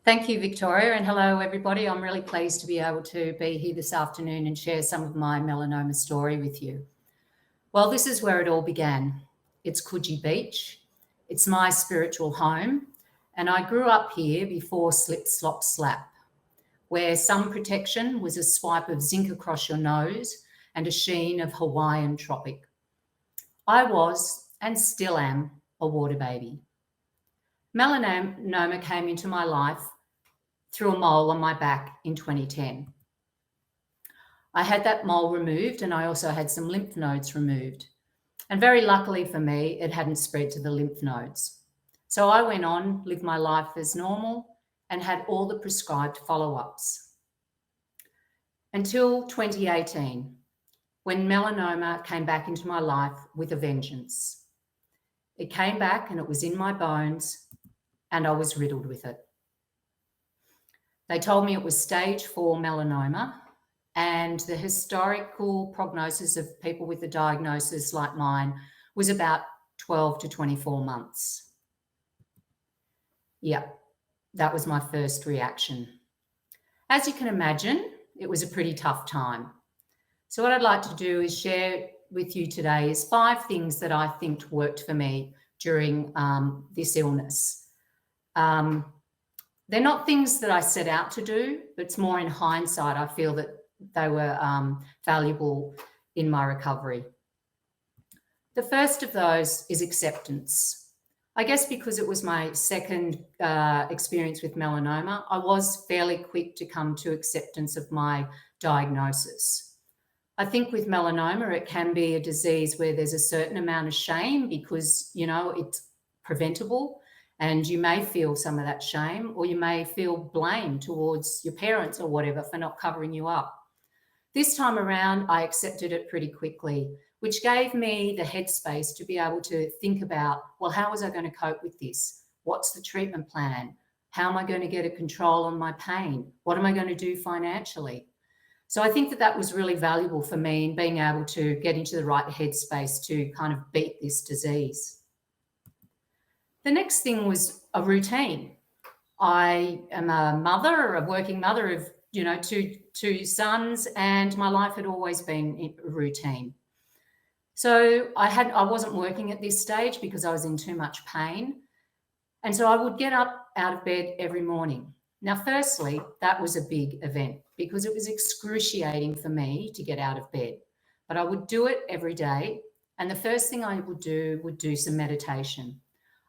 Thank you, Victoria, and hello, everybody. I'm really pleased to be able to be here this afternoon and share some of my melanoma story with you. Well, this is where it all began. It's Coogee Beach. It's my spiritual home, and I grew up here before slip, slop, slap, where sun protection was a swipe of zinc across your nose and a sheen of Hawaiian tropic. I was, and still am, a water baby. Melanoma came into my life through a mole on my back in 2010. I had that mole removed and I also had some lymph nodes removed. And very luckily for me, it hadn't spread to the lymph nodes. So I went on, lived my life as normal and had all the prescribed follow-ups. Until 2018, when melanoma came back into my life with a vengeance. It came back and it was in my bones and I was riddled with it. They told me it was stage 4 melanoma, and the historical prognosis of people with a diagnosis like mine was about 12 to 24 months. Yeah, that was my first reaction. As you can imagine, it was a pretty tough time. So what I'd like to do is share with you today is 5 things that I think worked for me during this illness. They're not things that I set out to do, but it's more in hindsight, I feel that they were valuable in my recovery. The first of those is acceptance. I guess because it was my second experience with melanoma, I was fairly quick to come to acceptance of my diagnosis. I think with melanoma, it can be a disease where there's a certain amount of shame because, you know, it's preventable. And you may feel some of that shame, or you may feel blame towards your parents or whatever for not covering you up. This time around, I accepted it pretty quickly, which gave me the headspace to be able to think about, well, how was I going to cope with this? What's the treatment plan? How am I going to get a control on my pain? What am I going to do financially? So I think that that was really valuable for me in being able to get into the right headspace to kind of beat this disease. The next thing was a routine. I am a working mother of, two sons, and my life had always been a routine. So I wasn't working at this stage because I was in too much pain. And so I would get up out of bed every morning. Now, firstly, that was a big event because it was excruciating for me to get out of bed. But I would do it every day. And the first thing I would do some meditation.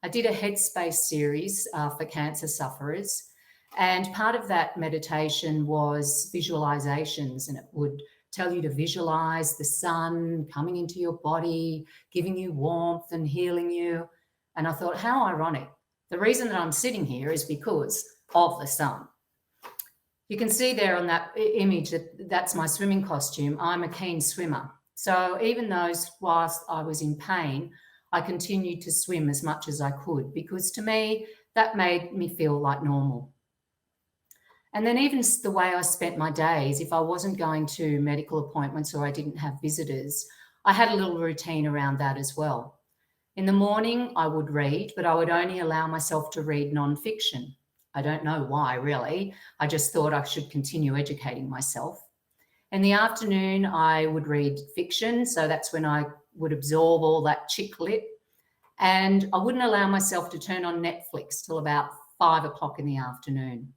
I did a Headspace series for cancer sufferers, and part of that meditation was visualizations, and it would tell you to visualize the sun coming into your body, giving you warmth and healing you. And I thought, how ironic. The reason that I'm sitting here is because of the sun. You can see there on that image that that's my swimming costume. I'm a keen swimmer. So even though whilst I was in pain, I continued to swim as much as I could because to me, that made me feel like normal. And then even the way I spent my days, if I wasn't going to medical appointments or I didn't have visitors, I had a little routine around that as well. In the morning, I would read, but I would only allow myself to read nonfiction. I don't know why, really. I just thought I should continue educating myself. In the afternoon, I would read fiction. So that's when I would absorb all that chick lit, and I wouldn't allow myself to turn on Netflix till about 5 o'clock in the afternoon.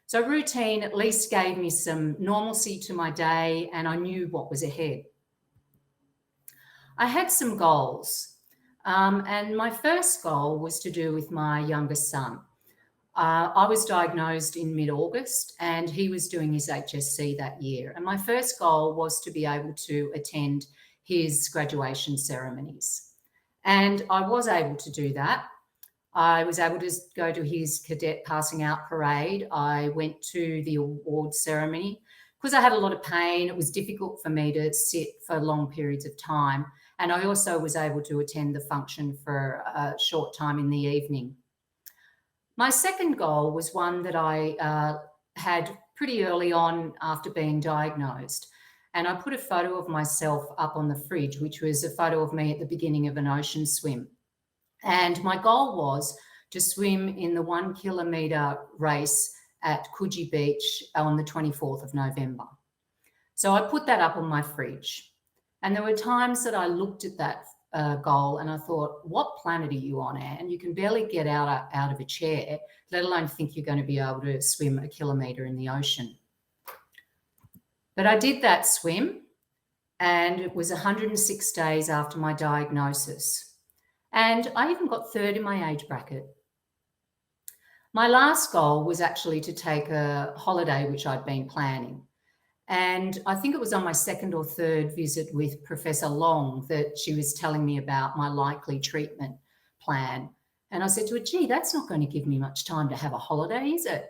So routine at least gave me some normalcy to my day, and I knew what was ahead. I had some goals, and my first goal was to do with my youngest son. I was diagnosed in mid-August and he was doing his HSC that year. And my first goal was to be able to attend his graduation ceremonies. And I was able to do that. I was able to go to his cadet passing out parade. I went to the award ceremony. Because I had a lot of pain, it was difficult for me to sit for long periods of time. And I also was able to attend the function for a short time in the evening. My second goal was one that I had pretty early on after being diagnosed. And I put a photo of myself up on the fridge, which was a photo of me at the beginning of an ocean swim. And my goal was to swim in the 1 kilometre race at Coogee Beach on the 24th of November. So I put that up on my fridge. And there were times that I looked at that goal and I thought, what planet are you on, Anne? You can barely get out of a chair, let alone think you're going to be able to swim a kilometre in the ocean. But I did that swim, and it was 106 days after my diagnosis. And I even got third in my age bracket. My last goal was actually to take a holiday, which I'd been planning. And I think it was on my second or third visit with Professor Long that she was telling me about my likely treatment plan. And I said to her, gee, that's not going to give me much time to have a holiday, is it?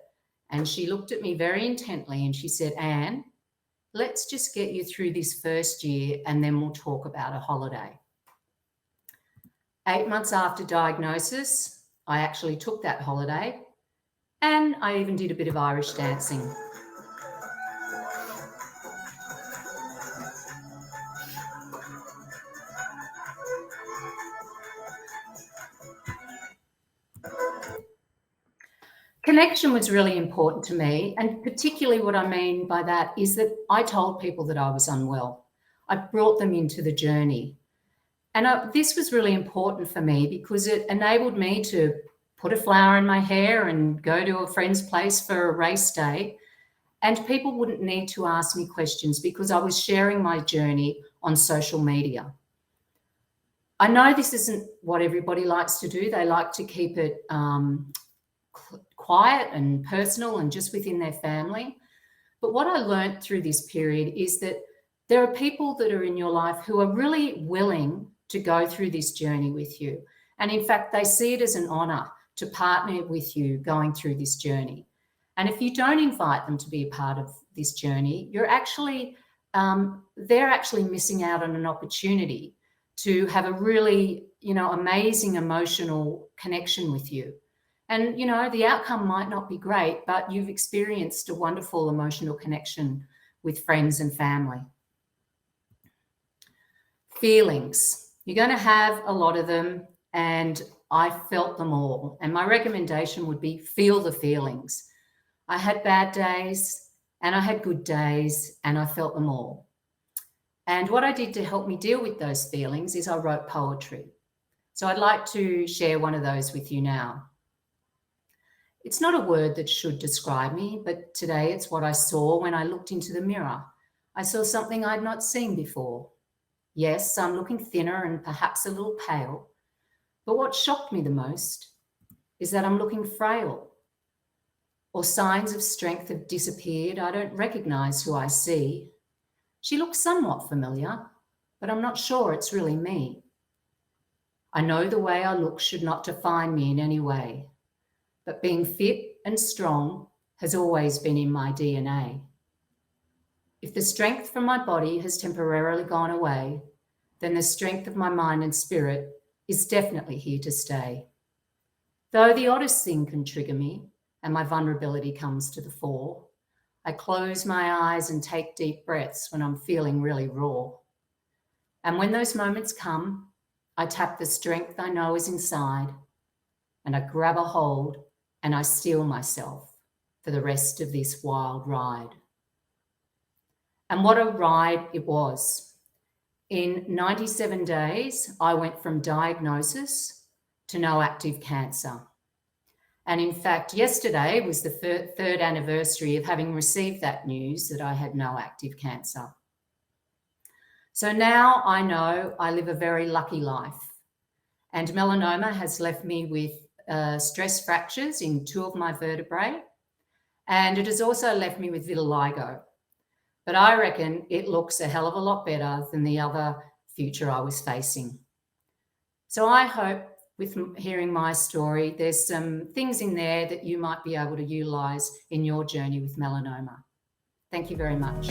And she looked at me very intently and she said, Anne, let's just get you through this first year and then we'll talk about a holiday. 8 months after diagnosis, I actually took that holiday, and I even did a bit of Irish dancing. Connection was really important to me, and particularly what I mean by that is that I told people that I was unwell. I brought them into the journey. And this was really important for me because it enabled me to put a flower in my hair and go to a friend's place for a race day, and people wouldn't need to ask me questions because I was sharing my journey on social media. I know this isn't what everybody likes to do. They like to keep it quiet and personal and just within their family. But what I learned through this period is that there are people that are in your life who are really willing to go through this journey with you. And in fact, they see it as an honor to partner with you going through this journey. And if you don't invite them to be a part of this journey, you're actually, they're actually missing out on an opportunity to have a really, amazing emotional connection with you. And, the outcome might not be great, but you've experienced a wonderful emotional connection with friends and family. Feelings. You're going to have a lot of them, and I felt them all. And my recommendation would be feel the feelings. I had bad days and I had good days, and I felt them all. And what I did to help me deal with those feelings is I wrote poetry. So I'd like to share one of those with you now. It's not a word that should describe me, but today it's what I saw when I looked into the mirror. I saw something I'd not seen before. Yes, I'm looking thinner and perhaps a little pale, but what shocked me the most is that I'm looking frail. Or signs of strength have disappeared. I don't recognize who I see. She looks somewhat familiar, but I'm not sure it's really me. I know the way I look should not define me in any way, but being fit and strong has always been in my DNA. If the strength from my body has temporarily gone away, then the strength of my mind and spirit is definitely here to stay. Though the oddest thing can trigger me and my vulnerability comes to the fore, I close my eyes and take deep breaths when I'm feeling really raw. And when those moments come, I tap the strength I know is inside, and I grab a hold and I steel myself for the rest of this wild ride. And what a ride it was. In 97 days, I went from diagnosis to no active cancer. And in fact, yesterday was the third anniversary of having received that news that I had no active cancer. So now I know I live a very lucky life. And melanoma has left me with stress fractures in 2 of my vertebrae. And it has also left me with vitiligo. But I reckon it looks a hell of a lot better than the other future I was facing. So I hope with hearing my story, there's some things in there that you might be able to utilise in your journey with melanoma. Thank you very much.